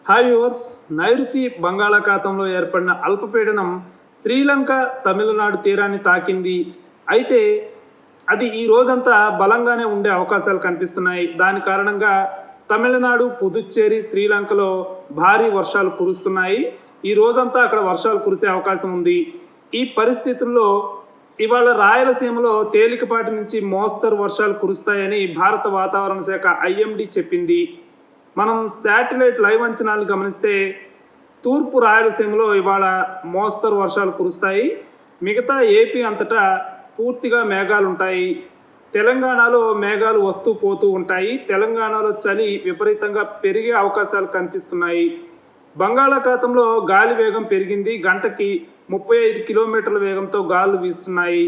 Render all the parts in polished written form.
Hi viewers, నైరుతి బంగాళాఖాతంలో ఏర్పడిన అల్పపీడనం శ్రీలంక తమిళనాడు తీరాన్ని తాకింది. అయితే అది ఈ రోజంతా బలంగానే ఉండే అవకాశాలు కనిపిస్తున్నాయి. దాని కారణంగా తమిళనాడు, పుదుచ్చేరి, శ్రీలంకలో భారీ వర్షాలు కురుస్తున్నాయి. ఈ రోజంతా అక్కడ వర్షాలు కురిసే అవకాశం ఉంది. ఈ పరిస్థితుల్లో ఇవాళ రాయలసీమలో తేలికపాటి నుంచి మోస్తరు వర్షాలు కురుస్తాయని భారత వాతావరణ శాఖ ఐఎండీ చెప్పింది. మనం శాటిలైట్ లైవ్ అంచనాలు గమనిస్తే తూర్పు రాయలసీమలో ఇవాళ మోస్తరు వర్షాలు కురుస్తాయి. మిగతా ఏపీ అంతటా పూర్తిగా మేఘాలు ఉంటాయి. తెలంగాణలో మేఘాలు వస్తూ పోతూ ఉంటాయి. తెలంగాణలో చలి విపరీతంగా పెరిగే అవకాశాలు కనిపిస్తున్నాయి. బంగాళాఖాతంలో గాలి వేగం పెరిగింది. గంటకి 35 కిలోమీటర్ల వేగంతో గాలులు వీస్తున్నాయి.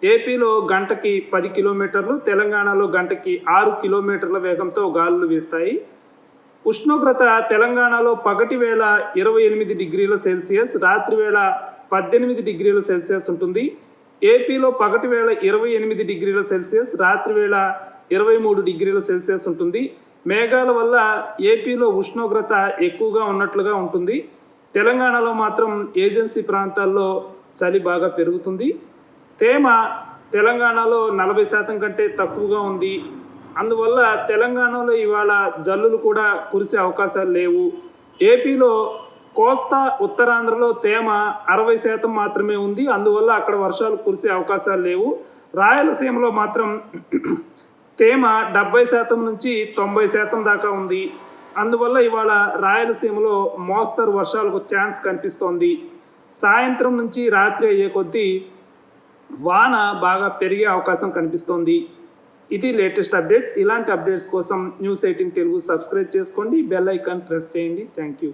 ఏపీలో గంటకి 10 కిలోమీటర్లు, తెలంగాణలో గంటకి 6 కిలోమీటర్ల వేగంతో గాలులు వీస్తాయి. ఉష్ణోగ్రత తెలంగాణలో పగటి వేళ 28 డిగ్రీల సెల్సియస్, రాత్రి వేళ 18 డిగ్రీల సెల్సియస్ ఉంటుంది. ఏపీలో పగటి వేళ 28 డిగ్రీల సెల్సియస్, రాత్రి వేళ 23 డిగ్రీల సెల్సియస్ ఉంటుంది. మేఘాల వల్ల ఏపీలో ఉష్ణోగ్రత ఎక్కువగా ఉన్నట్లుగా ఉంటుంది. తెలంగాణలో మాత్రం ఏజెన్సీ ప్రాంతాల్లో చలి బాగా పెరుగుతుంది. తేమ తెలంగాణలో 40% కంటే తక్కువగా ఉంది. అందువల్ల తెలంగాణలో ఇవాళ జల్లులు కూడా కురిసే అవకాశాలు లేవు. ఏపీలో కోస్తా, ఉత్తరాంధ్రలో తేమ 60% మాత్రమే ఉంది. అందువల్ల అక్కడ వర్షాలు కురిసే అవకాశాలు లేవు. రాయలసీమలో మాత్రం తేమ 70% నుంచి 90% దాకా ఉంది. అందువల్ల ఇవాళ రాయలసీమలో మోస్తరు వర్షాలకు ఛాన్స్ కనిపిస్తోంది. సాయంత్రం నుంచి రాత్రి అయ్యే కొద్దీ వాన బాగా పెరిగే అవకాశం కనిపిస్తోంది. ఇది లేటెస్ట్ అప్డేట్స్. ఇలాంటి అప్డేట్స్ కోసం న్యూస్ 18 తెలుగు సబ్స్క్రైబ్ చేసుకోండి, బెల్ ఐకాన్ ప్రెస్ చేయండి. Thank you.